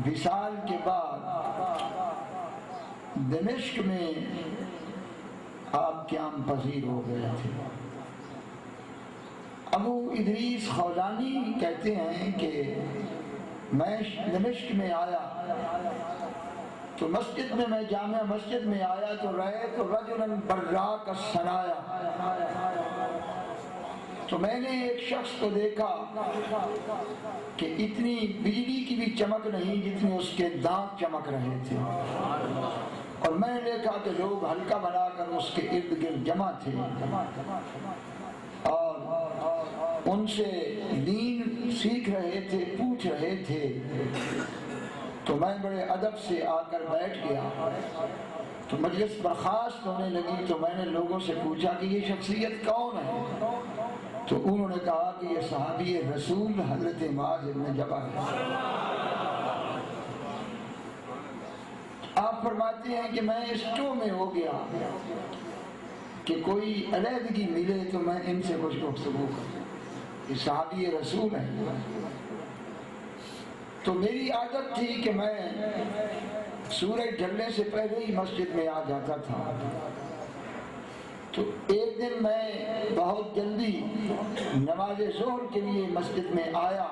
وصال کے بعد دمشق میں آپ قیام پذیر ہو گئے تھے۔ ابو ادریس خولانی کہتے ہیں کہ میں دمشق میں آیا تو مسجد میں جامع مسجد میں آیا تو رأیت رجلا براق الثنایا، تو میں نے ایک شخص کو دیکھا کہ اتنی بجلی کی بھی چمک نہیں جتنی اس کے دانت چمک رہے تھے، اور میں نے دیکھا کہ لوگ حلقہ بنا کر اس کے ارد گرد جمع تھے اور ان سے دین سیکھ رہے تھے، پوچھ رہے تھے۔ تو میں بڑے ادب سے آ کر بیٹھ گیا، تو مجلس برخاست ہونے لگی، تو میں نے لوگوں سے پوچھا کہ یہ شخصیت کون ہے؟ تو انہوں نے کہا کہ یہ صحابی رسول حضرت معاذ بن جبل ہے۔ آپ فرماتے ہیں کہ میں اسٹو میں ہو گیا کہ کوئی علیحدگی ملے تو میں ان سے کچھ گفتگو کروں، یہ صحابی رسول ہے۔ تو میری عادت تھی کہ میں سورج ڈھلنے سے پہلے ہی مسجد میں آ جاتا تھا۔ تو ایک دن میں بہت جلدی نماز ظہر کے لیے مسجد میں آیا،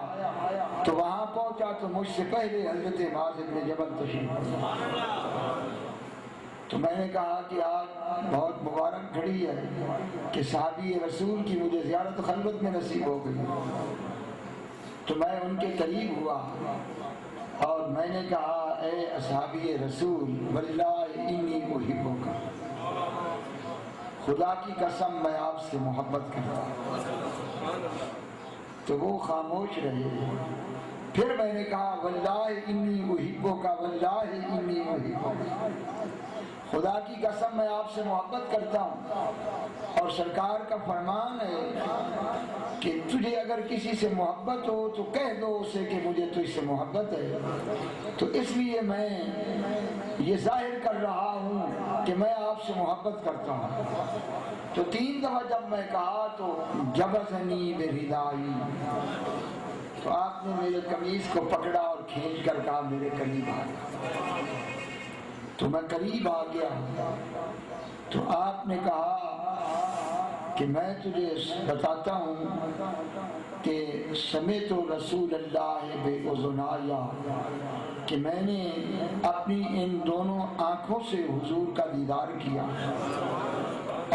تو وہاں پہنچا تو مجھ سے پہلے حضرت معاذ بن جبل تشریف لائے۔ تو میں نے کہا کہ آج بہت مبارک گھڑی ہے کہ صحابی رسول کی مجھے زیارت خلوت میں نصیب ہو گئی۔ تو میں ان کے قریب ہوا اور میں نے کہا اے اصحابی رسول واللہ انی احبک، خدا کی قسم میں آپ سے محبت کرتا ہوں۔ تو وہ خاموش رہے۔ پھر میں نے کہا واللہ انی احبک واللہ انی احبک، خدا کی قسم میں آپ سے محبت کرتا ہوں، اور سرکار کا فرمان ہے کہ تجھے اگر کسی سے محبت ہو تو کہہ دو اسے کہ مجھے تجھ سے محبت ہے، تو اس لیے میں یہ ظاہر کر رہا ہوں کہ میں آپ سے محبت کرتا ہوں۔ تو 3 دفعہ جب میں کہا تو جبزنی بردائی، تو آپ نے میرے قمیض کو پکڑا اور کھینچ کر کہا میرے قریب آ جا۔ تو میں قریب آ گیا، تو آپ نے کہا کہ میں تجھے بتاتا ہوں کہ سمعت رسول اللہ بأذنایا، کہ میں نے اپنی ان دونوں آنکھوں سے حضور کا دیدار کیا،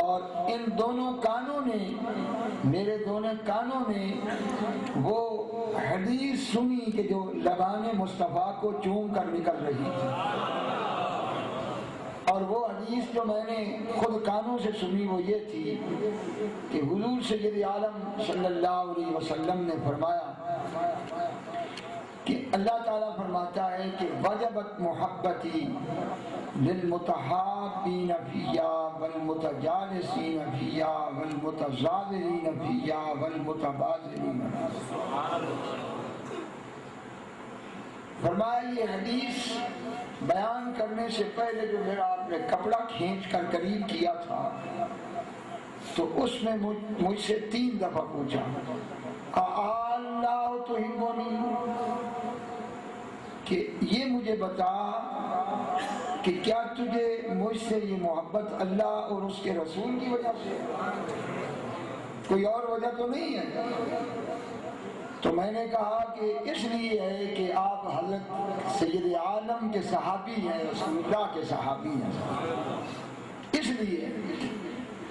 اور ان دونوں کانوں نے، میرے دونوں کانوں نے وہ حدیث سنی کہ جو لبان مصطفیٰ کو چوم کر نکل رہی تھی، اور وہ حدیث جو میں نے خود کانوں سے سنی وہ یہ تھی کہ حضور سید عالم صلی اللہ علیہ وسلم نے فرمایا کہ اللہ تعالیٰ فرماتا ہے کہ وجبت محبتی للمتحابین فیا والمتجالسین فیا والمتزاورین فیا والمتبادلین۔ فرمایا یہ حدیث بیان کرنے سے پہلے جو میرا آپ نے کپڑا کھینچ کر قریب کیا تھا، تو اس میں مجھ سے 3 دفعہ پوچھا اللہ تحبنی، کہ یہ مجھے بتا کہ کیا تجھے مجھ سے یہ محبت اللہ اور اس کے رسول کی وجہ سے، کوئی اور وجہ تو نہیں ہے؟ تو میں نے کہا کہ اس لیے ہے کہ آپ حضرت سید عالم کے صحابی ہیں، رسول اللہ کے صحابی ہیں، اس لیے۔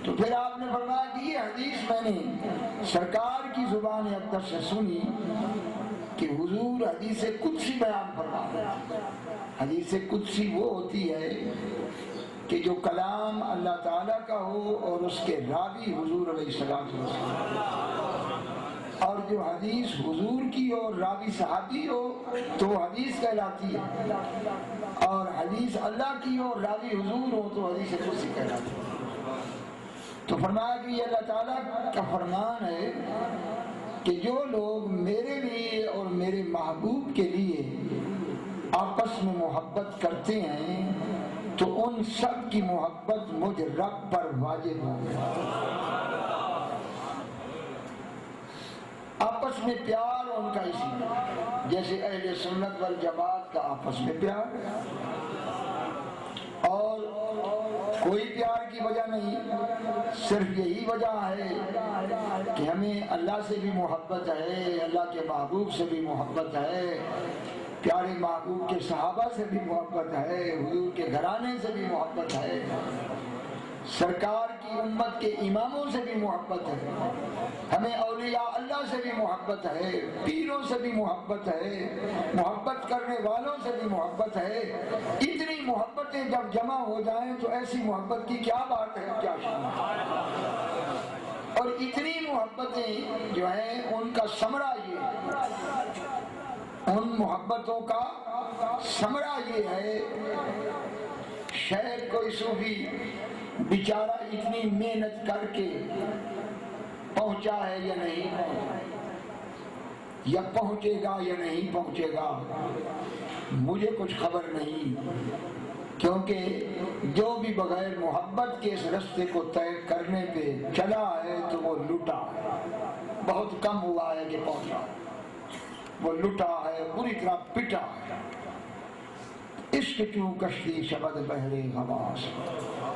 تو پھر آپ نے فرمایا کہ یہ حدیث میں نے سرکار کی زبان اقدس سے سنی کہ حضور حدیث قدسی بیان فرما رہے ہیں۔ حدیث قدسی وہ ہوتی ہے کہ جو کلام اللہ تعالیٰ کا ہو اور اس کے راوی حضور علیہ السلام، اور جو حدیث حضور کی ہو اور راوی صحابی ہو تو وہ حدیث کہلاتی ہے، اور حدیث اللہ کی ہو اور راوی حضور ہو تو حدیث قدسی کہلاتی ہے۔ تو فرمایا کہ یہ اللہ تعالیٰ کا فرمان ہے کہ جو لوگ میرے لیے اور میرے محبوب کے لیے آپس میں محبت کرتے ہیں تو ان سب کی محبت مجھ رب پر واجب ہو گئی۔ آپس میں پیار ان کا اسی میں، جیسے اہل سنت والجماعت کا آپس میں پیار ہے، اور کوئی پیار کی وجہ نہیں، صرف یہی وجہ ہے کہ ہمیں اللہ سے بھی محبت ہے، اللہ کے محبوب سے بھی محبت ہے، پیارے محبوب کے صحابہ سے بھی محبت ہے، حضور کے گھرانے سے بھی محبت ہے، سرکار کی امت کے اماموں سے بھی محبت ہے، ہمیں اولیاء اللہ سے بھی محبت ہے، پیروں سے بھی محبت ہے، محبت کرنے والوں سے بھی محبت ہے۔ اتنی محبتیں جب جمع ہو جائیں تو ایسی محبت کی کیا بات ہے، کیا شان ہے۔ اور اتنی محبتیں جو ہیں ان کا ثمرہ یہ ہے، ان محبتوں کا ثمرہ یہ ہے، شاید کوئی صوفی بیچارہ اتنی محنت کر کے پہنچا ہے یا نہیں، یا پہنچے گا یا نہیں پہنچے گا، مجھے کچھ خبر نہیں، کیونکہ جو بھی بغیر محبت کے اس رستے کو طے کرنے پہ چلا ہے تو وہ لٹا ہے، بہت کم ہوا ہے کہ پہنچا، وہ لٹا ہے، پوری طرح پٹا ہے۔ عشق چوں کشتی شبد بحر غواص،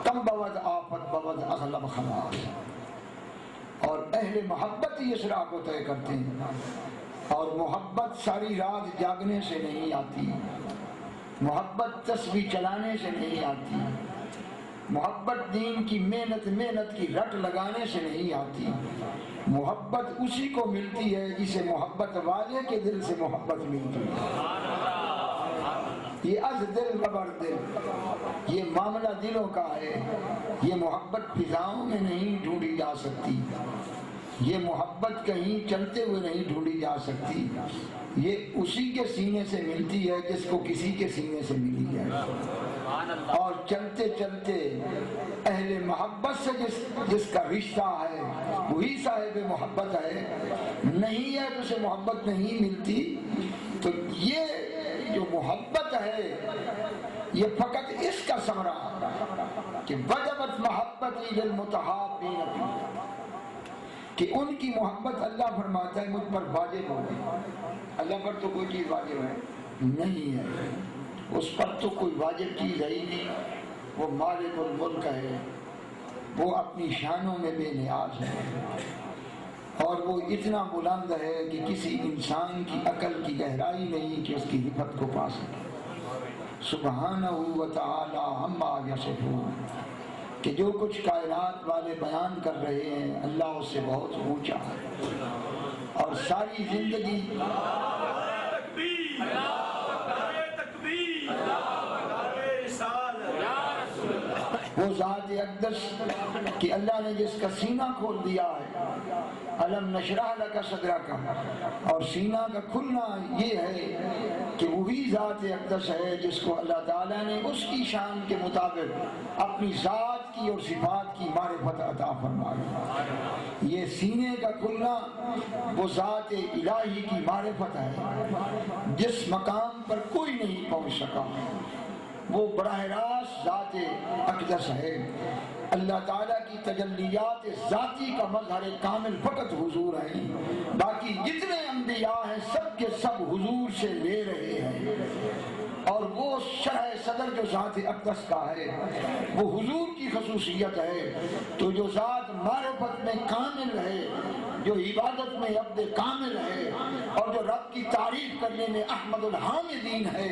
کم بود آفت بود اغلب خلاص۔ اور اہل محبت ہی اس راہ کو طے کرتے ہیں، اور محبت ساری رات جاگنے سے نہیں آتی، محبت تسبیح چلانے سے نہیں آتی، محبت دین کی محنت کی رٹ لگانے سے نہیں آتی، محبت اسی کو ملتی ہے جسے محبت والے کے دل سے محبت ملتی ہے۔ یہ از دل قبر دل، یہ معاملہ دلوں کا ہے، یہ محبت فضاؤں میں نہیں ڈھونڈی جا سکتی، یہ محبت کہیں چلتے ہوئے نہیں ڈھونڈی جا سکتی، یہ اسی کے سینے سے ملتی ہے جس کو کسی کے سینے سے ملی ہے۔ اور چلتے چلتے اہل محبت سے جس کا رشتہ ہے وہی صاحب محبت ہے، نہیں ہے تو اسے محبت نہیں ملتی۔ تو یہ جو محبت ہے یہ فقط اس کا ثمرہ کہ وجبت محبتی للمتحابین فی، کہ ان کی محبت اللہ فرماتا ہے مجھ پر واجب ہو گئی۔ اللہ پر تو کوئی چیز واجب ہے نہیں ہے، اس پر تو کوئی واجب چیز ہے ہی نہیں، وہ مالک الملک ہے، وہ اپنی شانوں میں بے نیاز ہے، اور وہ اتنا بلند ہے کہ کسی انسان کی عقل کی گہرائی نہیں کہ اس کی رفت کو پا سکے۔ سبحانہ و تعالی عما یصفون، کہ جو کچھ کائنات والے بیان کر رہے ہیں اللہ اس سے بہت اونچا ہے، اور ساری زندگی وہ ذات اقدس کہ اللہ نے جس کا سینہ کھول دیا ہے، الم نشرح لک صدرک، اور سینہ کا کھلنا یہ ہے کہ وہی ذات اقدس ہے جس کو اللہ تعالیٰ نے اس کی شان کے مطابق اپنی ذات کی اور صفات کی معرفت عطا فرمائی۔ یہ سینے کا کھلنا وہ ذات الہی کی معرفت ہے جس مقام پر کوئی نہیں پہنچ سکا، وہ براہ راست ذات اقدس ہے۔ اللہ تعالیٰ کی تجلیات ذاتی کا مظہر کامل فقط حضور ہیں، باقی جتنے انبیاء ہیں سب کے سب حضور سے لے رہے ہیں، اور وہ شرح صدر جو ذات اقدس کا ہے وہ حضور کی خصوصیت ہے۔ تو جو ذات معرفت میں کامل ہے، جو عبادت میں عبد کامل ہے، اور جو رب کی تعریف کرنے میں احمد الحامدین ہے،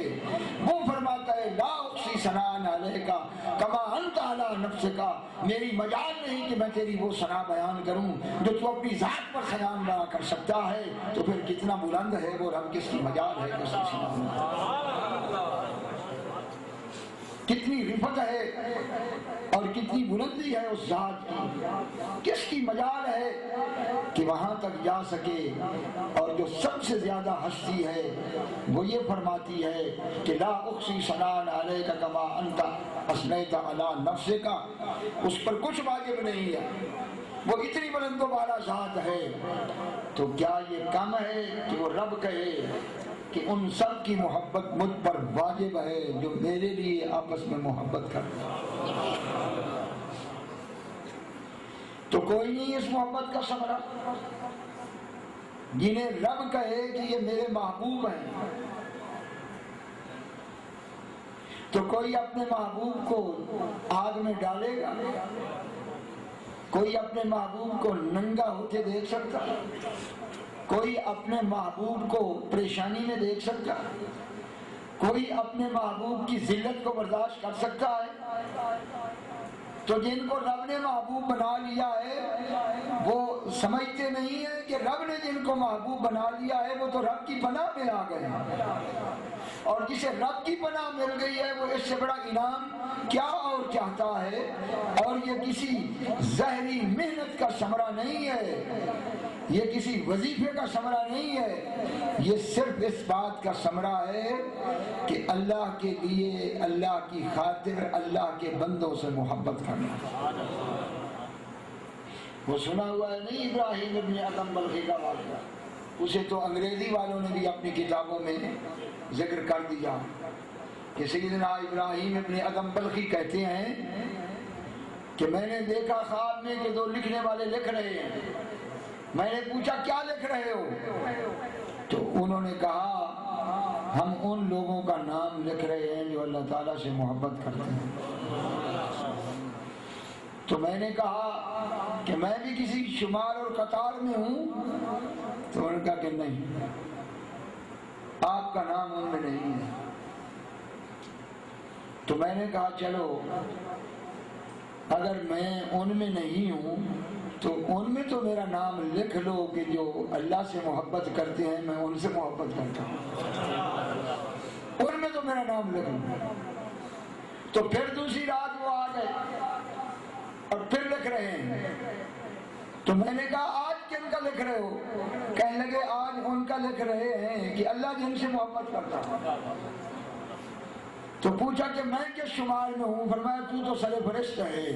وہ فرماتا ہے لا احصی ثناء علیک کما انت علی نفسک، میری مجال نہیں کہ میں تیری وہ ثنا بیان کروں جو تو اپنی ذات پر ثنا بیان کر سکتا ہے، تو پھر کتنا بلند ہے وہ رب، کس کی مجال ہے، کس کی ثنا، کتنی رفت ہے اور کتنی بلندی ہے اس ذات کی، کس کی مجال ہے کہ وہاں تک جا سکے۔ اور جو سب سے زیادہ ہستی ہے وہ یہ فرماتی ہے کہ لا احصی ثناء علیک کما انت اثنیت علی نفسک، اس پر کچھ واجب نہیں ہے، وہ اتنی بلند و بالا ذات ہے۔ تو کیا یہ کم ہے کہ وہ رب کہے کہ ان سب کی محبت مجھ پر واجب ہے جو میرے لیے آپس میں محبت کرتے ہیں؟ تو کوئی نہیں اس محبت کا ثمرہ، جنہیں رب کہے کہ یہ میرے محبوب ہیں، تو کوئی اپنے محبوب کو آگ میں ڈالے گا؟ کوئی اپنے محبوب کو ننگا ہوتے دیکھ سکتا؟ کوئی اپنے محبوب کو پریشانی میں دیکھ سکتا؟ کوئی اپنے محبوب کی ذلت کو برداشت کر سکتا ہے؟ تو جن کو رب نے محبوب بنا لیا ہے وہ سمجھتے نہیں ہیں کہ رب نے جن کو محبوب بنا لیا ہے وہ تو رب کی پناہ میں آ گئے، اور جسے رب کی پناہ مل گئی ہے وہ اس سے بڑا انعام کیا اور چاہتا ہے؟ اور یہ کسی ظاہری محنت کا ثمرہ نہیں ہے، یہ کسی وظیفے کا ثمرہ نہیں ہے، یہ صرف اس بات کا ثمرہ ہے کہ اللہ کے لیے، اللہ کی خاطر، اللہ کے بندوں سے محبت کرنا۔ وہ سنا ہوا ہے نہیں ابراہیم ابن ادم بلخی کا واقعہ؟ اسے تو انگریزی والوں نے بھی اپنی کتابوں میں ذکر کر دیا کہ سیدنا ابراہیم ابن ادم بلخی کہتے ہیں کہ میں نے دیکھا خواب میں کہ دو لکھنے والے لکھ رہے ہیں، میں نے پوچھا کیا لکھ رہے ہو؟ تو انہوں نے کہا ہم ان لوگوں کا نام لکھ رہے ہیں جو اللہ تعالیٰ سے محبت کرتے ہیں۔ تو میں نے کہا کہ میں بھی کسی شمار اور قطار میں ہوں؟ تو انہوں نے کہا کہ نہیں، آپ کا نام ان میں نہیں ہے۔ تو میں نے کہا چلو اگر میں ان میں نہیں ہوں تو ان میں تو میرا نام لکھ لو کہ جو اللہ سے محبت کرتے ہیں میں ان سے محبت کرتا ہوں، ان میں تو میرا نام لکھ لو۔ تو پھر دوسری رات وہ آ گئے اور پھر لکھ رہے ہیں۔ تو میں نے کہا آج کن کا لکھ رہے ہو؟ کہنے لگے آج ان کا لکھ رہے ہیں کہ اللہ جن سے محبت کرتا ہوں۔ تو پوچھا کہ میں کس شمار میں ہوں؟ فرمایا تو تو سر فرشت ہے۔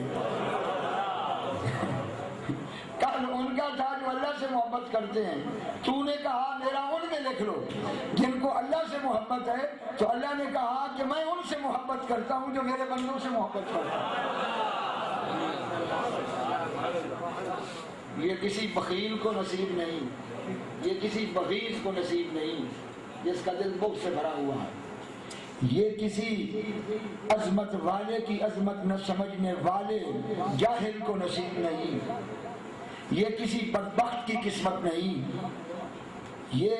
کل ان کا تھا جو اللہ سے محبت کرتے ہیں، تو نے کہا میرا ان میں لکھ لو جن کو اللہ سے محبت ہے، تو اللہ نے کہا کہ میں ان سے محبت کرتا ہوں جو میرے بندوں سے محبت کرتا ہوں۔ یہ کسی بخیل کو نصیب نہیں، یہ کسی بغیض کو نصیب نہیں جس کا دل بغض سے بھرا ہوا ہے، یہ کسی عظمت والے کی عظمت نہ سمجھنے والے جاہل کو نصیب نہیں، یہ کسی بدبخت کی قسمت نہیں، یہ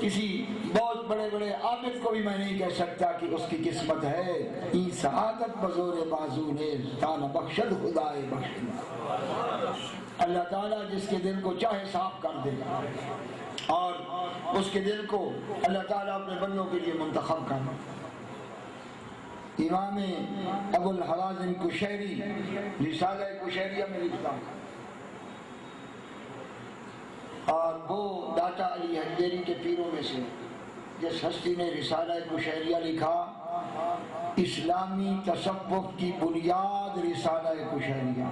کسی بہت بڑے بڑے عابد کو بھی میں نہیں کہہ سکتا کہ اس کی قسمت ہے۔ ای سعادت بزور بازو نے تانا بخشد خدائے بخشنا۔ اللہ تعالیٰ جس کے دل کو چاہے صاف کر دے اور اس کے دل کو اللہ تعالیٰ اپنے بندوں کے لیے منتخب کرنا۔ امام ابو الحوازن کشیری رسالہ کشیریہ میں لکھتا ہے، اور وہ داتا علی حنجری کے پیروں میں سے جس ہستی نے رسالہ کشیریہ لکھا، اسلامی تصوف کی بنیاد رسالہ کشیریہ،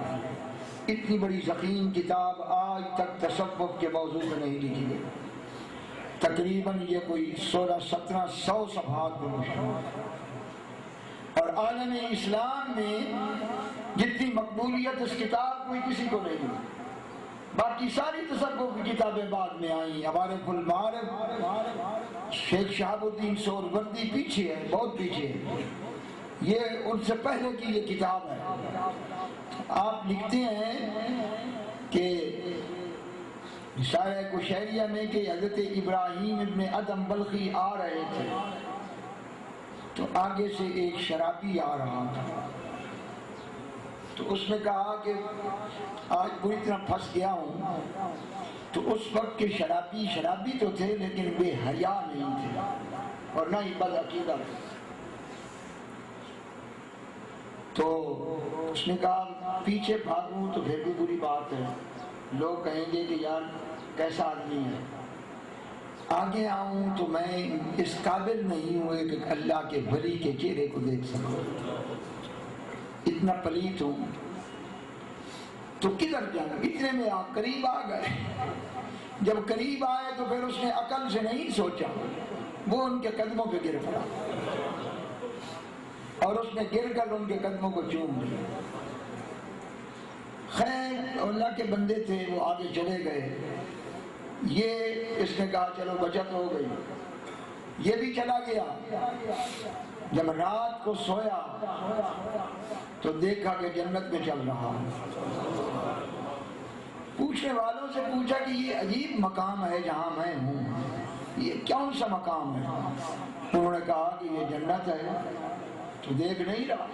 اتنی بڑی ضخیم کتاب آج تک تصوف کے موضوع میں نہیں لکھی گئی، تقریباً یہ کوئی 1600-1700 صفحات میں مشتمل، اور عالم اسلام میں جتنی مقبولیت اس کتاب کوئی کسی کو نہیں ملی۔ باقی ساری تصوف کی کتابیں بعد میں آئیں، ہمارے المعارف شیخ شہاب الدین سہروردی پیچھے ہے، بہت پیچھے ہے، یہ ان سے پہلے کی یہ کتاب ہے۔ آپ لکھتے ہیں کہ رسالہ کشیریہ میں کہ حضرت ابراہیم ابن ادم بلخی آ رہے تھے تو آگے سے ایک شرابی آ رہا تھا، تو اس نے کہا کہ آج بری طرح پھنس گیا ہوں۔ تو اس وقت کے شرابی تو تھے لیکن بے حیا نہیں تھے اور نہ ہی بد عقیدہ تھے۔ تو اس نے کہا پیچھے بھاگوں تو پھر بھی بری بات ہے، لوگ کہیں گے کہ یار کیسا آدمی ہے، آگے آؤں تو میں اس قابل نہیں ہوئے کہ اللہ کے ولی کے چہرے کو دیکھ سکوں، اتنا پلیت ہوں، تو کدھر جانا؟ اتنے میں آپ قریب آ گئے۔ جب قریب آئے تو پھر اس نے عقل سے نہیں سوچا، وہ ان کے قدموں پہ گر پڑا اور اس نے گر کر ان کے قدموں کو چوم لیا۔ خیر اللہ کے بندے تھے، وہ آگے چلے گئے، یہ اس نے کہا چلو بچت ہو گئی، یہ بھی چلا گیا۔ جب رات کو سویا تو دیکھا کہ جنت میں چل رہا ہے۔ پوچھنے والوں سے پوچھا کہ یہ عجیب مقام ہے جہاں میں ہوں، یہ کون سا مقام ہے؟ انہوں نے کہا کہ یہ جنت ہے، تو دیکھ نہیں رہا؟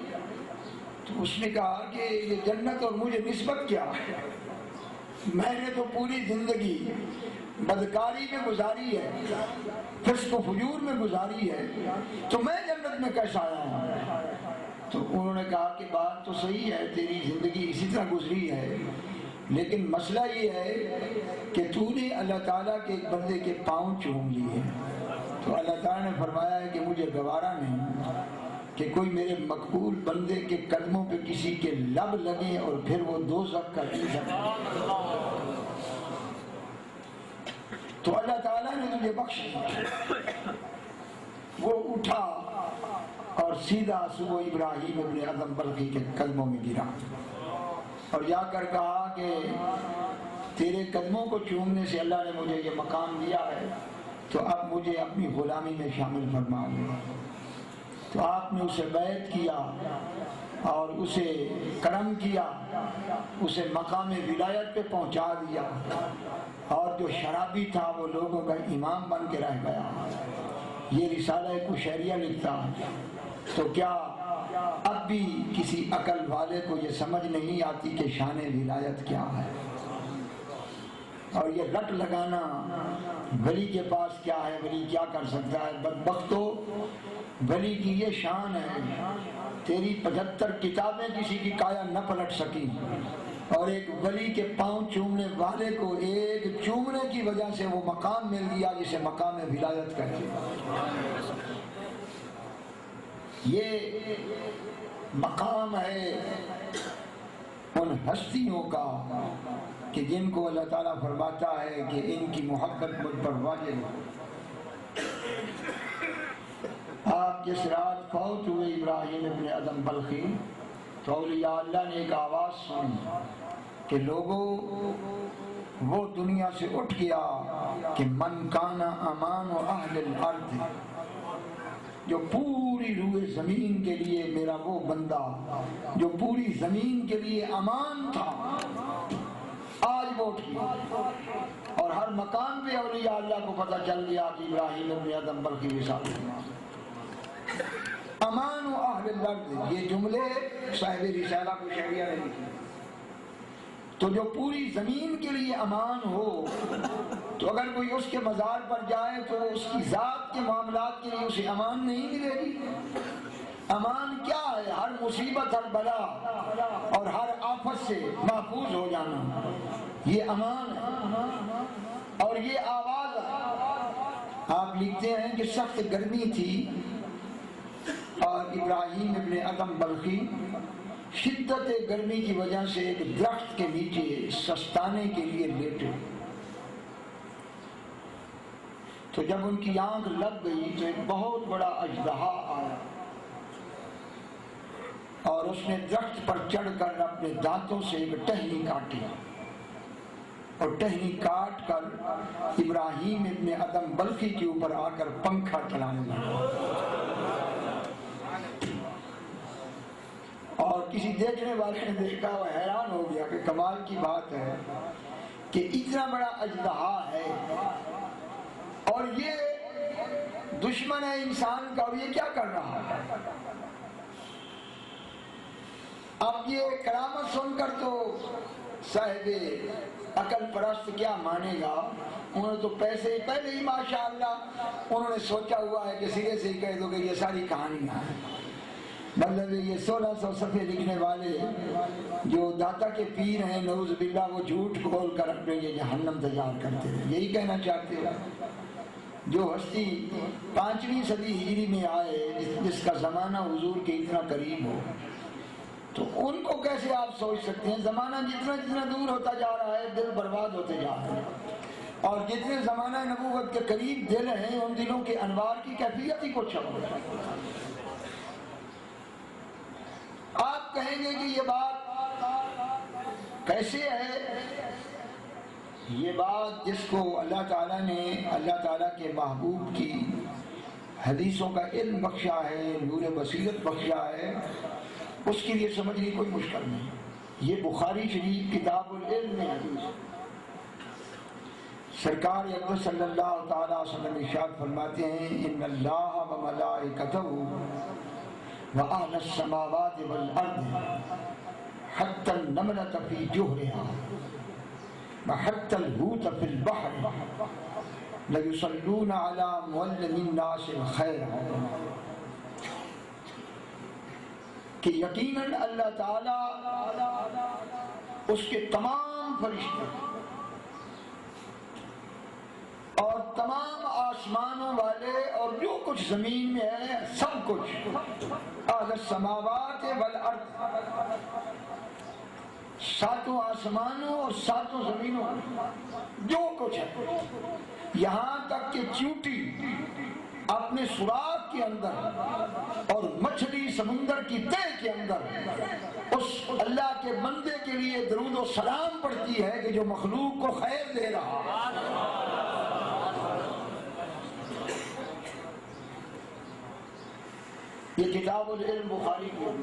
تو اس نے کہا کہ یہ جنت اور مجھے نسبت کیا ہے؟ میں نے تو پوری زندگی بدکاری میں گزاری ہے، فسق و فجور میں گزاری ہے، تو میں جنت میں کیسے آیا ہوں؟ تو انہوں نے کہا کہ بات تو صحیح ہے، تیری زندگی اسی طرح گزری ہے، لیکن مسئلہ یہ ہے کہ تو نے اللہ تعالیٰ کے ایک بندے کے پاؤں چوم لیے۔ تو اللہ تعالیٰ نے فرمایا ہے کہ مجھے گوارا نہیں کہ کوئی میرے مقبول بندے کے قدموں پہ کسی کے لب لگے اور پھر وہ دوزخ کا ایندھن۔ تو اللہ تعالیٰ نے تجھے بخش دیا۔ وہ اٹھا اور سیدھا صبح ابراہیم ابن ادم بلخی کے قدموں میں گرا اور جا کر کہا کہ تیرے قدموں کو چومنے سے اللہ نے مجھے یہ مقام دیا ہے، تو اب مجھے اپنی غلامی میں شامل فرما دے۔ تو آپ نے اسے بیعت کیا اور اسے کرم کیا، اسے مقام ولایت پہ پہنچا دیا، اور جو شرابی تھا وہ لوگوں کا امام بن کے رہ گیا۔ یہ رسالہ قشیریہ لکھتا، تو کیا اب بھی کسی عقل والے کو یہ سمجھ نہیں آتی کہ شان ولایت کیا ہے؟ اور یہ رٹ لگانا ولی کے پاس کیا ہے، ولی کیا کر سکتا ہے؟ بدبختو، ولی کی یہ شان ہے، تیری 75 کتابیں کسی کی کایا نہ پلٹ سکی، اور ایک ولی کے پاؤں چومنے والے کو ایک چومنے کی وجہ سے وہ مقام مل گیا جسے مقام ولایت کہتے ہیں۔ یہ مقام ہے ان ہستیوں کا کہ جن کو اللہ تعالیٰ فرماتا ہے کہ ان کی محبت مجھ پر واجب ہے۔ آپ جس رات فوت ہوئے ابراہیم ابن ادم بلخی، تو اولیاء اللہ نے ایک آواز سنی کہ لوگوں وہ دنیا سے اٹھ گیا کہ من کانا امان و اہل الارض، جو پوری روئے زمین کے لیے میرا وہ بندہ جو پوری زمین کے لیے امان تھا، آج وہ اٹھ گیا۔ اور ہر مقام پہ اولیاء اللہ کو پتہ چل گیا کہ ابراہیم ابن ادم بلخی وصال امان و اہل الارض، یہ جملے صاحب رسالہ قشیریہ نے لکھی۔ تو جو پوری زمین کے لیے امان ہو، تو اگر کوئی اس کے مزار پر جائے تو اس کی ذات کے معاملات کے لیے اسے امان نہیں ملے گی۔ امان کیا ہے؟ ہر مصیبت، ہر بلا اور ہر آفت سے محفوظ ہو جانا، یہ امان ہے۔ اور یہ آواز ہے، آپ لکھتے ہیں کہ سخت گرمی تھی اور ابراہیم ابن ادم بلخی شدت گرمی کی وجہ سے ایک درخت کے نیچے سستانے کے لیے لیٹے۔ تو جب ان کی آنکھ لگ گئی تو ایک بہت بڑا اژدہا آیا اور اس نے درخت پر چڑھ کر اپنے دانتوں سے ایک ٹہنی کاٹی، اور ٹہنی کاٹ کر ابراہیم ابن ادم بلخی کے اوپر آ کر پنکھا چلانے لگا۔ اور کسی دیکھنے والے نے دیکھا، وہ حیران ہو گیا کہ کمال کی بات ہے کہ اتنا بڑا اژدہا ہے اور یہ دشمن ہے انسان کا، اور یہ کیا کر رہا ہے؟ اب یہ کرامت سن کر تو صاحب عقل پرست کیا مانے گا؟ انہوں نے تو پیسے پہلے ہی ماشاءاللہ انہوں نے سوچا ہوا ہے کہ سرے سے ہی کہہ دو کہ یہ ساری کہانیاں ہیں، مطلب یہ 1600 صفحے لکھنے والے جو داتا کے پیر ہیں، نعوذ باللہ، وہ جھوٹ کھول کر اپنے یہ جہنم تیار کرتے ہیں۔ یہی کہنا چاہتے ہیں جو ہستی 5ویں صدی ہجری میں آئے، جس کا زمانہ حضور کے اتنا قریب ہو، تو ان کو کیسے آپ سوچ سکتے ہیں؟ زمانہ جتنا جتنا دور ہوتا جا رہا ہے دل برباد ہوتے جا رہے ہیں، اور جتنے زمانہ نبوت کے قریب دل ہیں ان دلوں کے انوار کی کیفیت ہی کچھ اور ہے۔ آپ کہیں گے کہ یہ بات کیسے ہے؟ یہ بات جس کو اللہ تعالیٰ نے اللہ تعالیٰ کے محبوب کی حدیثوں کا علم بخشا ہے، نور بصیرت بخشا ہے، اس کے لیے سمجھنی کوئی مشکل نہیں۔ یہ بخاری شریف کتاب العلم میں حدیث ہے۔ سرکار اقدس صلی اللہ تعالیٰ علیہ وسلم ارشاد فرماتے ہیں ان اللہ و ملائکتہ و اہل السماوات والارض حتی النملۃ فی جحرها وحتی الحوت فی البحر لیصلون علی معلم الناس الخیر، کہ یقیناً اللہ تعالیٰ اس کے تمام فرشتے اور تمام آسمانوں والے اور جو کچھ زمین میں ہے سب کچھ، اہل السماوات والارض، ساتوں آسمانوں اور ساتوں زمینوں جو کچھ ہے، یہاں تک کہ چیونٹی اپنے سوراخ کے اندر اور مچھلی سمندر کی تہ کے اندر اس اللہ کے بندے کے لیے درود و سلام پڑھتی ہے کہ جو مخلوق کو خیر دے رہا ہے۔ یہ کتاب العلم بخاری کی ہے۔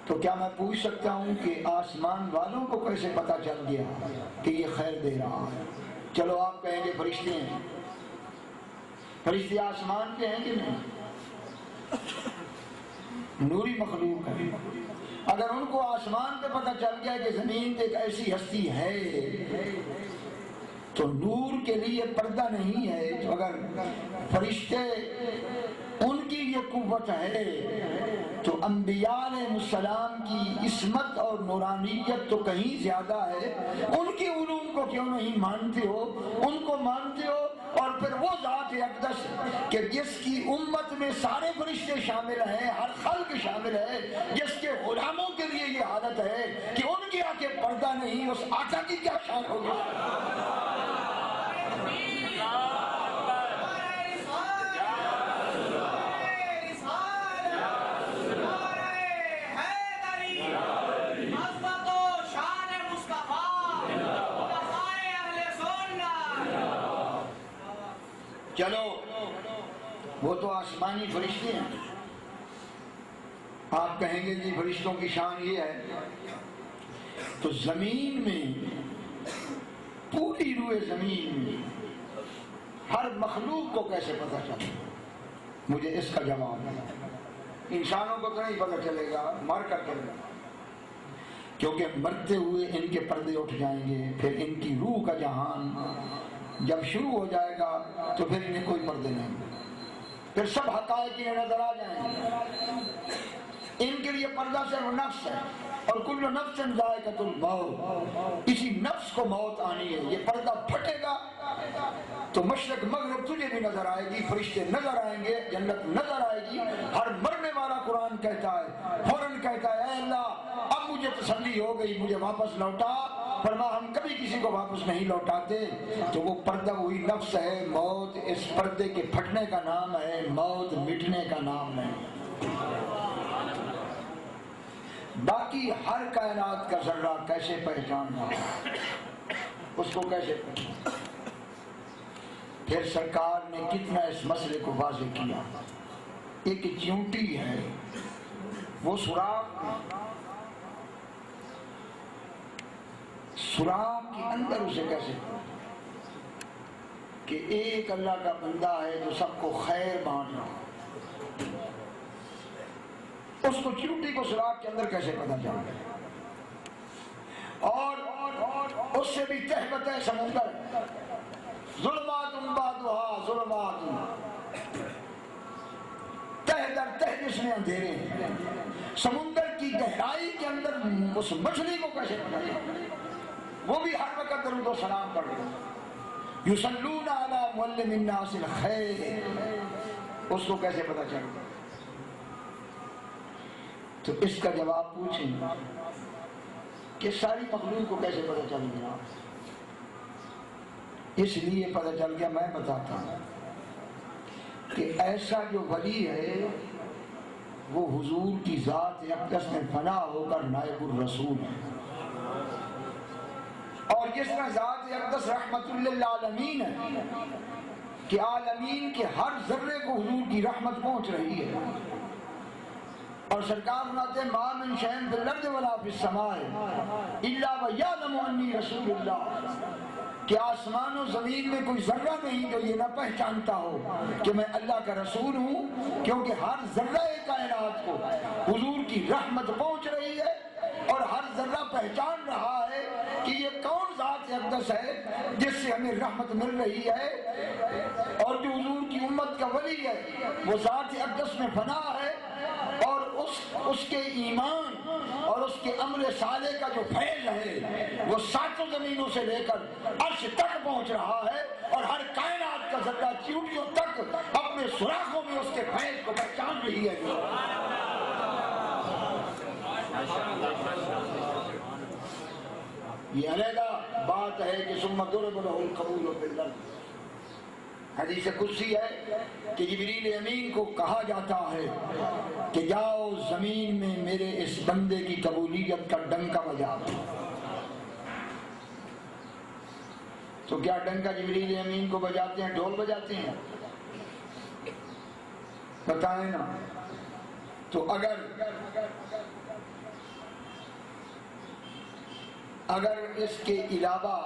تو کیا میں پوچھ سکتا ہوں کہ آسمان والوں کو کیسے پتا چل گیا کہ یہ خیر دے رہا ہے؟ چلو آپ کہیں گے فرشتے ہیں، فرشتے آسمان کے ہیں کہ نہیں؟ نوری مخلوق ہے۔ اگر ان کو آسمان پہ پتہ چل گیا کہ زمین پہ ایک ایسی ہستی ہے تو نور کے لیے پردہ نہیں ہے، تو اگر فرشتے ان کی یہ قوت ہے تو انبیاء علیہ السلام کی عصمت اور نورانیت تو کہیں زیادہ ہے۔ ان کی علوم کو کیوں نہیں مانتے ہو؟ ان کو مانتے ہو، اور پھر وہ ذات اقدس کہ جس کی امت میں سارے فرشتے شامل ہیں، ہر خلق شامل ہے، جس کے غلاموں کے لیے یہ حالت ہے کہ ان کی آنکھیں پردہ نہیں، اس آقا کی کیا شان ہوگی؟ چلو وہ تو آسمانی فرشتے ہیں، آپ کہیں گے جی فرشتوں کی شان یہ ہے، تو زمین میں پوری روئے زمین میں ہر مخلوق کو کیسے پتہ چلے؟ مجھے اس کا جواب ہے۔ انسانوں کو تو نہیں پتہ چلے گا، مر کر چلے گا، کیونکہ مرتے ہوئے ان کے پردے اٹھ جائیں گے، پھر ان کی روح کا جہان جب شروع ہو جائے گا تو پھر انہیں کوئی پردے نہیں، پھر سب حقائق انہیں نظر آ جائیں گے۔ ان کے لیے پردہ صرف نفس ہے، اور کل نفس ذائقۃ الموت، اسی نفس کو موت آنی ہے۔ یہ پردہ پھٹے گا تو مشرق مغرب تجھے بھی نظر آئے گی، فرشتے نظر آئیں گے، جنت نظر آئے گی۔ ہر مرنے والا قرآن کہتا ہے، فوراً کہتا ہے اے اللہ اب مجھے تسلی ہو گئی، مجھے واپس لوٹا۔ فرما ہم کبھی کسی کو واپس نہیں لوٹاتے۔ تو وہ پردہ وہی نفس ہے، موت اس پردے کے پھٹنے کا نام ہے، موت مٹنے کا نام ہے۔ باقی ہر کائنات کا ذرہ کیسے پہچاننا، اس کو کیسے پہچاننا؟ پھر سرکار نے کتنا اس مسئلے کو واضح کیا۔ ایک چیونٹی ہے، وہ سوراخ کے اندر اسے کیسے کہ ایک اللہ کا بندہ ہے جو سب کو خیر بانٹ رہا، اس کو چیونٹی کو سوراخ کے اندر کیسے پتہ چل گیا؟ اور اس سے بھی تہبت ہے سمندر، ظلمات بعضها ظلمات، تہ در تہ جس میں اندھیرے ہیں۔ سمندر کی گہرائی کے اندر اس مچھلی کو کیسے پتہ چلا؟ وہ بھی ہر وقت درود و سلام پڑھ رہے، یصلون علی معلم الناس الخیر، اس کو کیسے پتہ چلا؟ تو اس کا جواب پوچھیں کہ ساری مخلوق کو کیسے پتہ چل گیا؟ اس لیے پتہ چل گیا، میں بتاتا ہوں کہ ایسا جو ولی ہے وہ حضور کی ذات اقدس میں فنا ہو کر نائب الرسول ہے۔ اور جس طرح ذات اقدس رحمت للعالمین ہے کہ عالمین کے ہر ذرے کو حضور کی رحمت پہنچ رہی ہے، اور سرکار فرماتے ہیں ما من شیء فی الارض ولا فی السماء الا ویعلم انی رسول اللہ، کہ آسمان و زمین میں کوئی ذرہ نہیں جو یہ نہ پہچانتا ہو کہ میں اللہ کا رسول ہوں، کیونکہ ہر ذرہ کائنات کو حضور کی رحمت پہنچ رہی ہے، اور ہر ذرہ پہچان رہا ہے کہ یہ کون ذات اقدس ہے جس سے ہمیں رحمت مل رہی ہے، اور جو حضور کی امت کا ولی ہے وہ ذات اقدس میں فنا ہے، اور اس کے ایمان اور اس کے عمل صالح کا جو فیض ہے وہ ساتوں زمینوں سے لے کر عرش تک پہنچ رہا ہے، اور ہر کائنات کا ذرہ چیونٹیوں تک اپنے سوراخوں میں اس کے فیض کو پہچان رہی ہے۔ یہ علیحدہ بات ہے کہ ثم ضرب له القبول فی الارض۔ حدیث قدسی ہے کہ جبریل امین کو کہا جاتا ہے کہ جاؤ زمین میں میرے اس بندے کی قبولیت کا ڈنکا بجاؤ۔ تو کیا ڈنکا جبریل امین کو بجاتے ہیں، ڈھول بجاتے ہیں؟ بتائیں نا۔ تو اگر اس کے علاوہ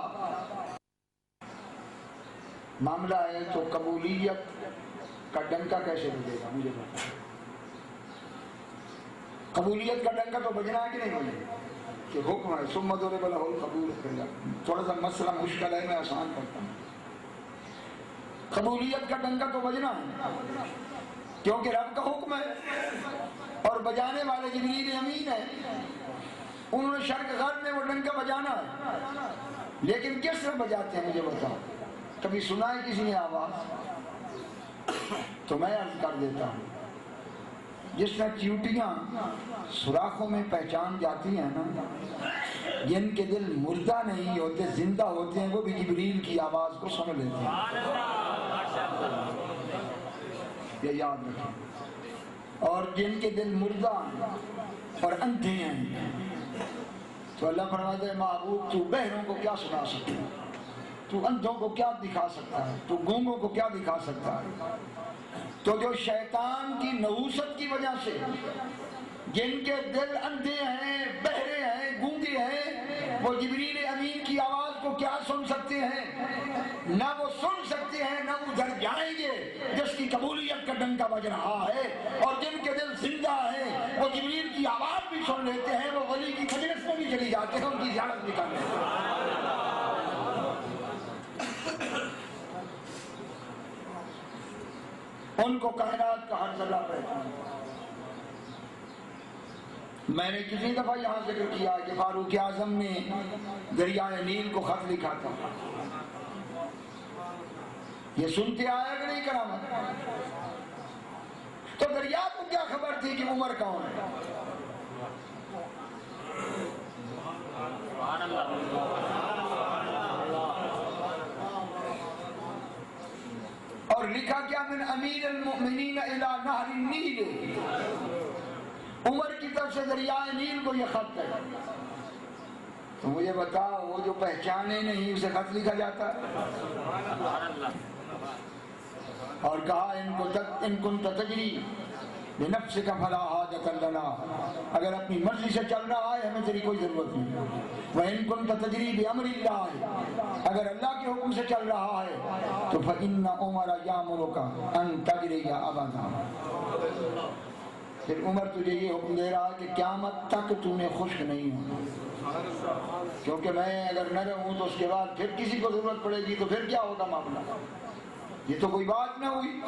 معاملہ ہے تو قبولیت کا ڈنکا کیسے بجے گا؟ مجھے بتائیں۔ قبولیت کا ڈنکا تو بجنا ہے کہ نہیں بجے گا؟ کہ حکم ہے ثم ضرب له القبول فی الارض۔ تھوڑا سا مسئلہ مشکل ہے، میں آسان کرتا ہوں۔ قبولیت کا ڈنکا تو بجنا ہے کیونکہ رب کا حکم ہے، اور بجانے والے جبریل امین ہیں، انہوں نے شرق غرب میں وہ ڈنکا بجانا ہے، لیکن کس طرح بجاتے ہیں مجھے بتاؤ؟ کبھی سنا ہے کسی نے آواز؟ تو میں عرض کر دیتا ہوں، جس طرح چیونٹیاں سوراخوں میں پہچان جاتی ہیں نا، جن کے دل مردہ نہیں ہوتے زندہ ہوتے ہیں، وہ بھی جبریل کی آواز کو سن لیتے ہیں، یہ یاد رکھیں۔ اور جن کے دل مردہ اور اندھے ہیں تو اللہ فرماتا ہے معبود تو بہروں کو کیا سنا سکتا ہے، تو اندھوں کو کیا دکھا سکتا ہے، تو گونگوں کو کیا دکھا سکتا ہے؟ تو جو شیطان کی نحوست کی وجہ سے جن کے دل اندھے ہیں، بہرے ہیں، گونگے ہیں، وہ جبریل امین کی آواز کو کیا سن سکتے ہیں؟ نہ وہ سن سکتے ہیں، نہ وہ ادھر جائیں گے جس کی قبولیت کا ڈنکا بج رہا ہے۔ اور جن کے دل زندہ ہیں وہ جبریل کی آواز بھی سن لیتے ہیں، وہ ولی کی مجلس میں بھی چلی جاتے ہیں، ان کی زیارت بھی کرتے ہیں۔ ان کو کائنات کا ہر ذرہ پہچان۔ میں نے کسی دفعہ یہاں ذکر کیا کہ فاروق اعظم نے دریائے نیل کو خط لکھا تھا، یہ سنتے آیا کہ نہیں کرامت؟ تو دریا کو کیا خبر تھی کہ عمر کون ہے؟ اور لکھا کیا من امیر المؤمنین الی نہر النیل، عمر کی طرف سے دریائے نیل کو یہ خط ہے۔ تو مجھے بتاؤ وہ جو پہچانے نہیں اسے خط لکھا جاتا ہے؟ اور کہا ان کنت تجری بنفسک فلا حاجۃ لنا، اگر اپنی مرضی سے چل رہا ہے ہمیں تیری کوئی ضرورت نہیں۔ وَإِن كُنْتَ تَجْرِي بِأَمْرِ اللَّهِ، اگر اللہ کے حکم سے چل رہا ہے تو فَإِنَّ عُمَرَ يَأْمُرُكَ أَن تَجْرِيَ أَبَدًا، پھر عمر تجھے یہ حکم دے رہا کہ قیامت تک تمہیں خشک نہیں ہونا، کیونکہ میں اگر نہ رہوں تو اس کے بعد پھر کسی کو ضرورت پڑے گی تو پھر کیا ہوگا معاملہ؟ یہ تو کوئی بات نہ ہوئی،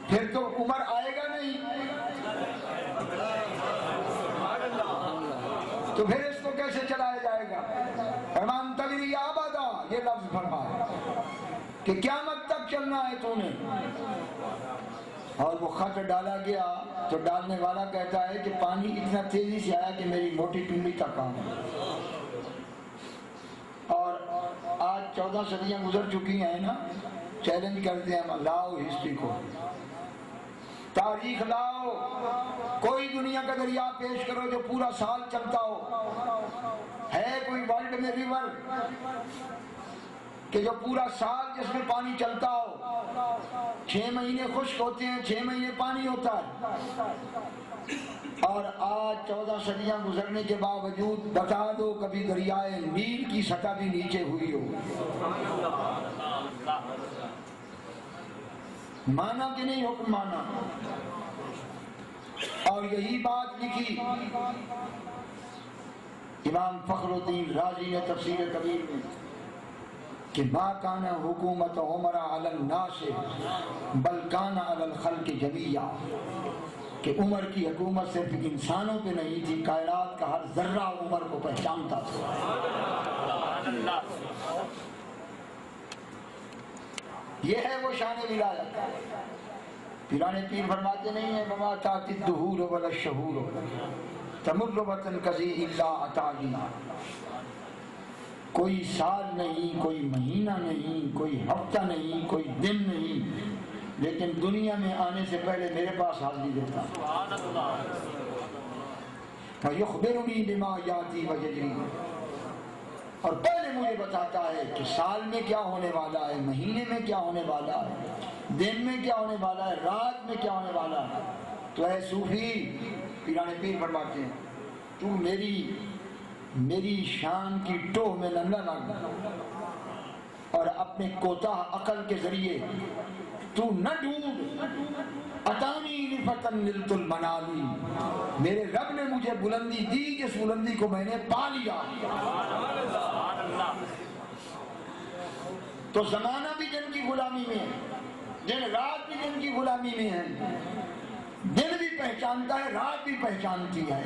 پھر تو عمر آئے گا نہیں، تو پھر اس کو کیسے چلایا جائے گا؟ فرمان تجری آبادا، یہ لفظ فرمایا کہ قیامت تک چلنا ہے تو نے۔ اور وہ خط ڈالا گیا تو ڈالنے والا کہتا ہے کہ پانی اتنا تیزی سے آیا کہ میری موٹی پنڈلی تک آ گئی۔ اور آج 14 صدیاں گزر چکی ہیں نا، چیلنج کرتے ہیں ہم، لاؤ ہسٹری کو، تاریخ لاؤ، کوئی دنیا کا دریا پیش کرو جو پورا سال چلتا ہو، ہے کوئی ورلڈ میں ریور کہ جو پورا سال جس میں پانی چلتا ہو، 6 مہینے خشک ہوتے ہیں، 6 مہینے پانی ہوتا ہے؟ اور آج 14 صدیاں گزرنے کے باوجود بتا دو کبھی دریائے نیل کی سطح بھی نیچے ہوئی ہو؟ مانا کہ نہیں حکم مانا؟ اور یہی بات لکھی امام فخر الدین رازی نے تفسیر کبیر میں کہ ما کان حکومت عمر علی الناس بل کان علی الخلق جمیعا، کہ عمر کی حکومت صرف انسانوں پہ نہیں تھی، کائنات کا ہر ذرہ عمر کو پہچانتا تھا۔ یہ ہے وہ شان ولایت۔ پیرانے پیر فرماتے نہیں ہیں وما تأتی الدہور ولا الشہور تمر وتنقضی الا اتانی، کوئی سال نہیں، کوئی مہینہ نہیں، کوئی ہفتہ نہیں، کوئی دن نہیں، لیکن دنیا میں آنے سے پہلے میرے پاس حاضری دیتا وَيُخْبِرُنِي بِمَا يَأْتِي وَيَجْرِي، اور پہلے مجھے بتاتا ہے کہ سال میں کیا ہونے والا ہے، مہینے میں کیا ہونے والا ہے، دن میں کیا ہونے والا ہے، رات میں کیا ہونے والا ہے۔ تو اے صوفی، پیرانے پیر فرماتے ہیں تو میری شان کی ٹوہ میں نہ لگ اور اپنے کوتاہ عقل کے ذریعے تو نہ ڈھونڈ، اتانی لفتن نلت المنالی، میرے رب نے مجھے بلندی دی جس بلندی کو میں نے پا لیا۔ تو زمانہ بھی دن کی غلامی میں ہے، دن رات بھی دن کی غلامی میں ہے، دن بھی پہچانتا ہے، رات بھی پہچانتی ہے۔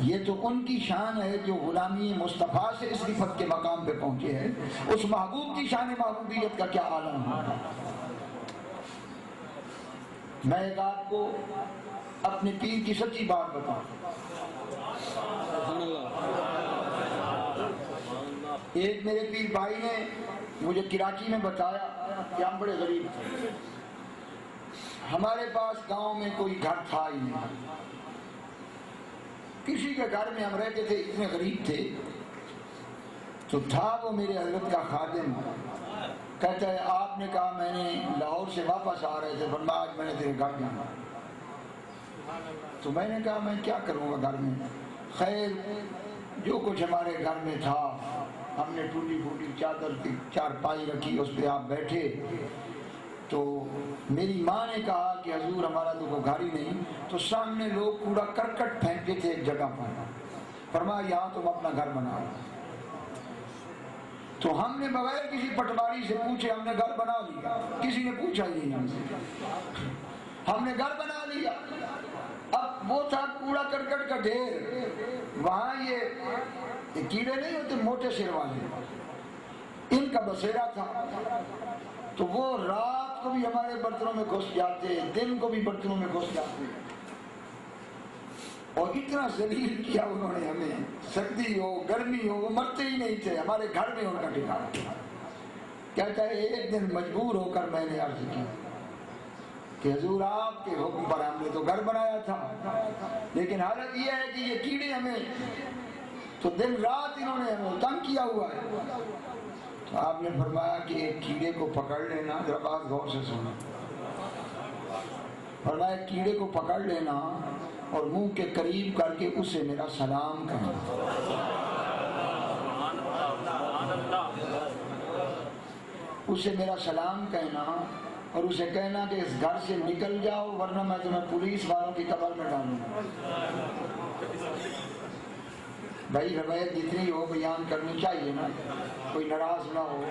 یہ تو ان کی شان ہے جو غلامی مصطفیٰ سے اس رفت کے مقام پہ پہنچے ہیں، اس محبوب کی شان محبوبیت کا کیا عالم ہے۔ میں ایک آپ کو اپنے پیر کی سچی بات بتاؤں، ایک میرے پیر بھائی نے مجھے کراچی میں بتایا کہ ہم بڑے غریب تھے، ہمارے پاس گاؤں میں کوئی گھر تھا ہی نہیں، کسی کے گھر میں ہم رہتے تھے، اتنے غریب تھے۔ تو تھا وہ میرے حضرت کا خادم، کہتا ہے آپ نے کہا میں نے لاہور سے واپس آ رہے تھے، فرمایا آج میں نے تیرے گھر جانا۔ تو میں نے کہا میں کیا کروں گا گھر میں؟ خیر جو کچھ ہمارے گھر میں تھا ہم نے ٹوٹی پھوٹی چادر کی چارپائی رکھی، اس پہ آپ بیٹھے۔ تو میری ماں نے کہا کہ حضور ہمارا تو کوئی گھر ہی نہیں، تو سامنے لوگ کوڑا کرکٹ پھینکتے تھے ایک جگہ پر، فرمایا یہاں تم اپنا گھر بناؤ۔ تو ہم نے بغیر کسی پٹواری سے پوچھے ہم نے گھر بنا لیا، کسی نے پوچھا ہی نہیں ہم سے، ہم نے گھر بنا لیا۔ اب وہ تھا کوڑا کرکٹ کا ڈھیر، وہاں یہ کیڑے نہیں ہوتے موٹے سر والے، ان کا بسیرا تھا۔ تو وہ رات کو بھی ہمارے برتنوں میں گھس جاتے، دن کو بھی برتنوں میں گھس جاتے، اور اتنا ذلیل کیا انہوں نے ہمیں، سردی ہو گرمی ہو وہ مرتے ہی نہیں تھے، ہمارے گھر میں ان کا ٹھکانا۔ کہتا ہے ایک دن مجبور ہو کر میں نے عرض کی کہ حضور آپ کے حکم پر ہم نے تو گھر بنایا تھا، لیکن حالت یہ ہے کہ یہ کیڑے ہمیں تو دن رات انہوں نے ہمیں تنگ کیا ہوا ہے۔ تو آپ نے فرمایا کہ ایک کیڑے کو پکڑ لینا، ذرا بات غور سے سنو، فرمایا کیڑے کو پکڑ لینا اور منہ کے قریب کر کے اسے میرا سلام کہنا، اسے میرا سلام کہنا، اور اسے کہنا کہ اس گھر سے نکل جاؤ ورنہ میں تمہیں پولیس والوں کی قبر میں ڈالوں گا۔ بھائی روایت جتنی ہو بیان کرنی چاہیے نا، کوئی ناراض نہ ہو۔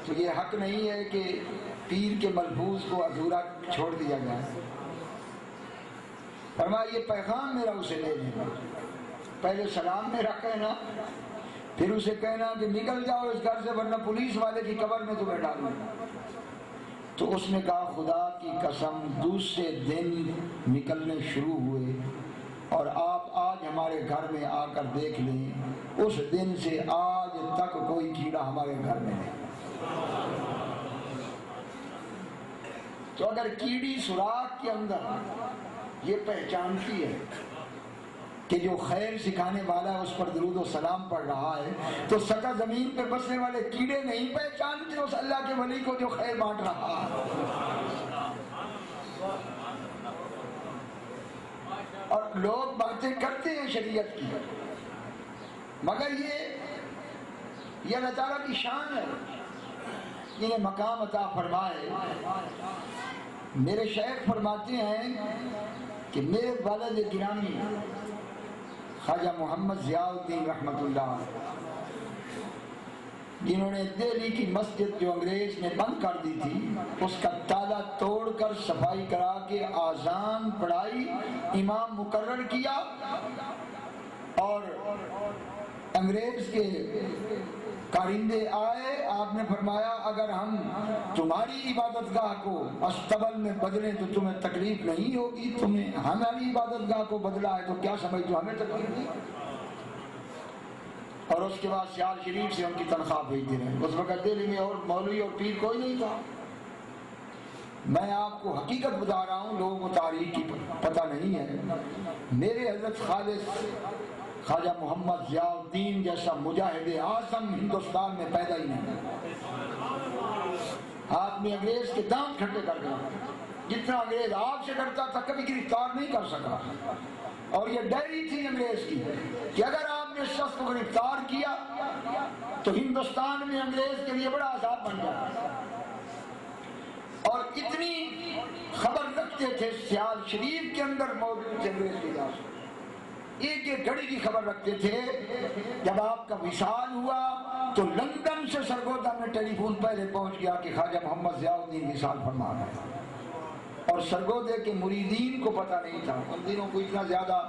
تو یہ حق نہیں ہے کہ پیر کے ملفوظ کو ادھورا چھوڑ دیا جائے۔ فرمایا یہ پیغام میرا اسے دے دینا، پہلے سلام میرا کہنا، پھر اسے کہنا کہ نکل جاؤ اس گھر سے ورنہ پولیس والے کی قبر میں تمہیں ڈالوں گا۔ تو اس نے کہا خدا کی قسم دوسرے دن نکلنے شروع ہوئے، اور آپ آج ہمارے گھر میں آ کر دیکھ لیں، اس دن سے آج تک کوئی کیڑا ہمارے گھر میں نہیں۔ تو اگر کیڑی سوراخ کے اندر یہ پہچانتی ہے کہ جو خیر سکھانے والا ہے اس پر درود و سلام پڑھ رہا ہے تو سطح زمین پہ بسنے والے کیڑے نہیں پہچانتے اس اللہ کے ولی کو جو خیر بانٹ رہا ہے. اور لوگ باتیں کرتے ہیں شریعت کی، مگر یہ اللہ تعالیٰ کی شان ہے، یہ مقام عطا فرمائے. میرے شیخ فرماتے ہیں کہ میرے والد گرامی خواجہ محمد ضیاء الدین رحمۃ اللہ، جنہوں نے دہلی کی مسجد جو انگریز نے بند کر دی تھی اس کا تالا توڑ کر صفائی کرا کے آذان پڑھائی، امام مقرر کیا، اور انگریز کے کارندے آئے، آپ نے فرمایا اگر ہم تمہاری عبادت گاہ کو استبل میں بدلیں تو تمہیں تکلیف نہیں ہوگی، تمہیں ہماری عبادت گاہ کو بدلا ہے تو کیا سمجھو ہمیں تکلیف نہیں. اور اس کے بعد سیال شریف سے ان کی تنخواہ بھیجتے رہے. اس وقت دہلی میں اور مولوی اور پیر کوئی نہیں تھا. میں آپ کو حقیقت بتا رہا ہوں، لوگوں کو تاریخ کی پتہ نہیں ہے. میرے حضرت خالص خواجہ محمد ضیاء الدین جیسا مجاہد اعظم ہندوستان میں پیدا ہی نہیں. آپ نے انگریز کے دانت کھٹے کر دیا، جتنا انگریز آپ سے ڈرتا تھا کبھی گرفتار نہیں کر سکا. اور یہ ڈائری تھی انگریز کی کہ اگر آپ نے شخص کو گرفتار کیا تو ہندوستان میں انگریز کے لیے بڑا عذاب بن جائے. اور اتنی خبر رکھتے تھے سیال شریف کے اندر موجود تھے انگریز کے جاسوس، ایک ایک گھڑی کی خبر رکھتے تھے. جب آپ کا وصال ہوا تو لندن سے سرگودا میں ٹیلی فون پہلے پہنچ گیا کہ خواجہ محمد ضیاء الدین وصال فرما رہے ہیں. اور سرگودے کے مریدین کو پتہ نہیں تھا، ان دنوں کو اتنا زیادہ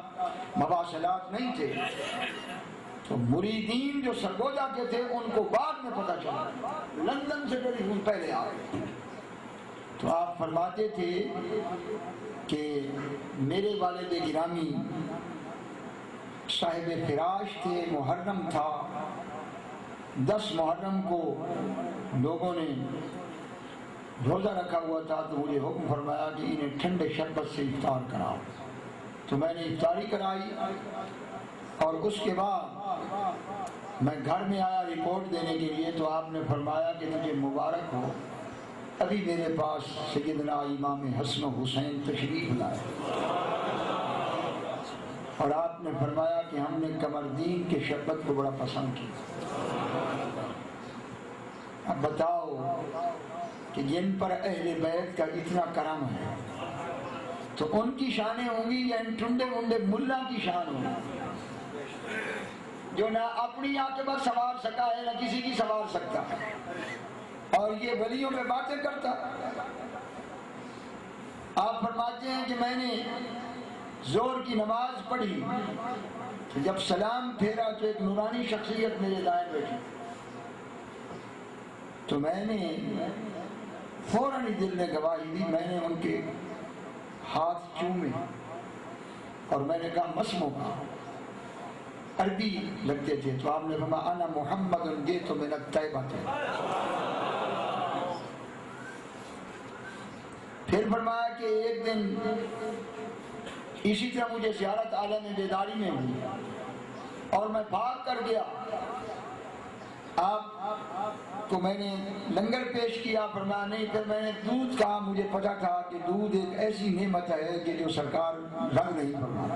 مواصلات نہیں تھے، تو مریدین جو سرگودا کے تھے ان کو بعد میں پتہ چلا، لندن سے ٹیلی فون پہلے آ گئے. تو آپ فرماتے تھے کہ میرے والد گرامی صاحب فراش تھے، محرم تھا، 10 محرم کو لوگوں نے روزہ رکھا ہوا تھا تو مجھے حکم فرمایا کہ انہیں ٹھنڈے شربت سے افطار کراؤ. تو میں نے افطاری کرائی اور اس کے بعد میں گھر میں آیا رپورٹ دینے کے لیے. تو آپ نے فرمایا کہ تجھے مبارک ہو، ابھی میرے پاس سیدنا امام حسن و حسین تشریف لائے، اور آپ نے فرمایا کہ ہم نے قمردین کے شربت کو بڑا پسند کیا. اب بتاؤ کہ جن پر اہل بیت کا اتنا کرم ہے تو ان کی شانیں ہوں گی یا ان ٹنڈے منڈے ملا کی شان ہوگی جو نہ اپنی عاقبت سنوار سکا ہے نہ کسی کی سنوار سکتا ہے، اور یہ ولیوں میں باتیں کرتا. آپ فرماتے ہیں کہ میں نے زور کی نماز پڑھی تو جب سلام پھیرا تو ایک نورانی شخصیت میرے دائیں بیٹھی، تو میں نے فوراً ہی دل نے گواہی دی، میں نے ان کے ہاتھ چومے اور میں نے کہا مسمو کا، عربی لگتے تھے. تو آپ نے فرمایا انا محمد جئت من الطیبہ. پھر فرمایا کہ ایک دن اسی طرح مجھے زیارت عالم بیداری میں ہوئی اور میں بھاگ کر گیا. آپ کو میں نے لنگر پیش کیا، فرمایا نہیں. پھر میں نے دودھ کہا، مجھے پتا تھا کہ دودھ ایک ایسی نعمت ہے کہ جو سرکار رنگ نہیں فرمایا.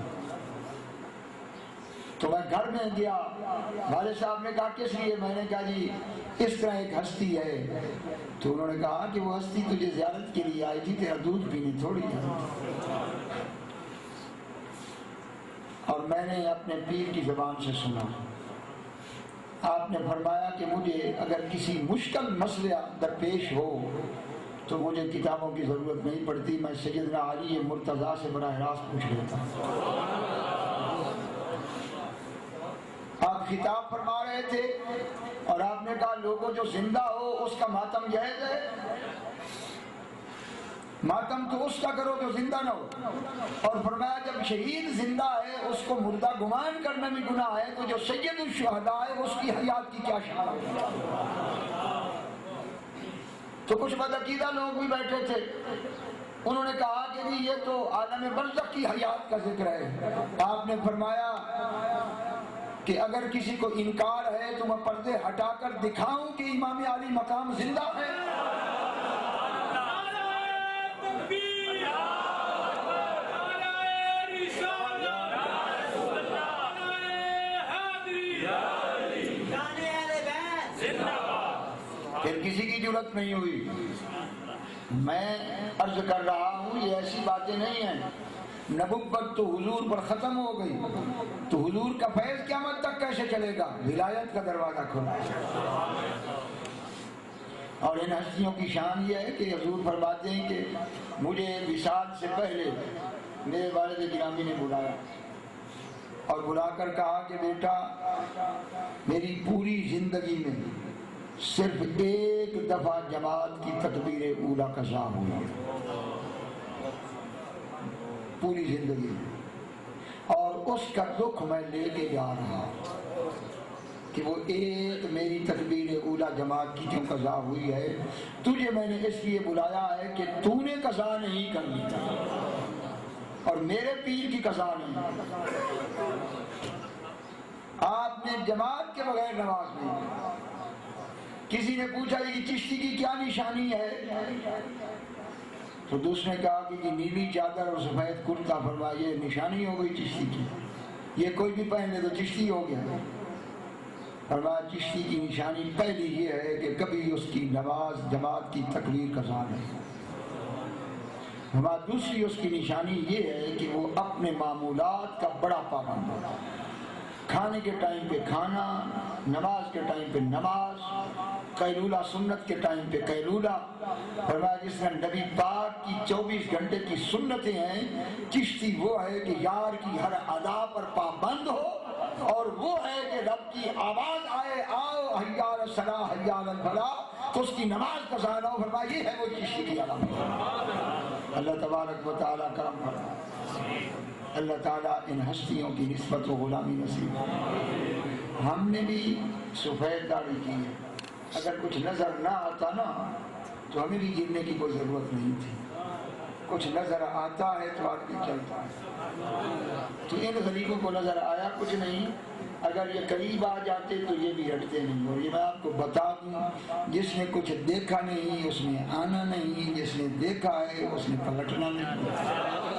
تو میں گھر میں گیا، والد صاحب نے کہا کس لیے؟ میں نے کہا جی اس طرح ایک ہستی ہے. تو انہوں نے کہا کہ وہ ہستی تجھے زیارت کے لیے آئی تھی، تیرا دودھ پینے تھوڑی ہے. اور میں نے اپنے پیر کی زبان سے سنا. آپ نے فرمایا کہ مجھے اگر کسی مشکل مسئلہ درپیش ہو تو مجھے کتابوں کی ضرورت نہیں پڑتی، میں سیدنا علی مرتضیٰ سے براہ راست پوچھ لیتا. آپ خطاب فرما رہے تھے اور آپ نے کہا لوگوں جو زندہ ہو اس کا ماتم جائز ہے. ماتم تو اس کا کرو جو زندہ نہ ہو. اور فرمایا جب شہید زندہ ہے اس کو مردہ گمان کرنا بھی گناہ ہے، تو جو سید الشہداء ہے اس کی حیات کی کیا شان ہے. تو کچھ بدعقیدہ لوگ بھی بیٹھے تھے انہوں نے کہا کہ جی یہ تو عالم برزخ کی حیات کا ذکر ہے. آپ نے فرمایا کہ اگر کسی کو انکار ہے تو میں پردے ہٹا کر دکھاؤں کہ امام علی مقام زندہ ہے. پھر کسی کی جرت نہیں ہوئی. میں عرض کر رہا ہوں یہ ایسی باتیں نہیں ہیں. نبوت تو حضور پر ختم ہو گئی تو حضور کا فیض قیامت تک کیسے چلے گا؟ ولایت کا دروازہ کھلا. اور ان ہستیوں کی شان یہ ہے کہ حضور فرماتے ہیں کہ مجھے وصال سے پہلے میرے والد گرامی نے بلایا اور بلا کر کہا کہ بیٹا میری پوری زندگی میں صرف ایک دفعہ جماعت کی تکبیر اولیٰ قضا ہوئی پوری زندگی میں، اور اس کا دکھ میں لے کے جا رہا کہ وہ ایک میری تکبیر اولیٰ جماعت کی جو قضا ہوئی ہے تجھے میں نے اس لیے بلایا ہے کہ تو نے قضا نہیں کرنی اور میرے پیر کی قضا نہیں. آپ نے جماعت کے بغیر نماز نہیں. کسی نے پوچھا کہ چشتی کی کیا نشانی ہے تو دوسرے نے کہا کہ نیلی چادر اور سفید کرتا. فرمایا یہ نشانی ہو گئی چشتی کی، یہ کوئی بھی پہن لے تو چشتی ہو گیا. فرمایا چشتی کی نشانی پہلی یہ ہے کہ کبھی اس کی نماز جماعت کی تکبیر قضا نہیں. فرمایا دوسری اس کی نشانی یہ ہے کہ وہ اپنے معمولات کا بڑا پابند ہوتا ہے. کھانے کے ٹائم پہ کھانا، نماز کے ٹائم پہ نماز، قیلولہ سنت کے ٹائم پہ قیلولہ. فرمایا جس میں نبی پاک کی 24 گھنٹے کی سنتیں ہیں، چشتی وہ ہے کہ یار کی ہر ادا پر پابند ہو، اور وہ ہے کہ رب کی آواز آئے آؤ حی علی الصلاۃ حی علی الفلاح تو اس کی نماز قضا نہ ہو. فرمایا یہ ہے وہ چشتی کی علامت. اللہ تبارک و تعالیٰ کرم فرمائے. اللہ تعالیٰ ان ہستیوں کی نسبت و غلامی نصیب. ہم نے بھی سفید داڑھی کی ہے. اگر کچھ نظر نہ آتا نا تو ہمیں بھی گرنے کی کوئی ضرورت نہیں تھی. کچھ نظر آتا ہے تو آدمی چلتا ہے. تو ان غریبوں کو نظر آیا کچھ نہیں. اگر یہ قریب آ جاتے تو یہ بھی ہٹتے نہیں. اور یہ میں آپ کو بتا دوں جس نے کچھ دیکھا نہیں اس نے آنا نہیں، جس نے دیکھا ہے اس نے پلٹنا نہیں.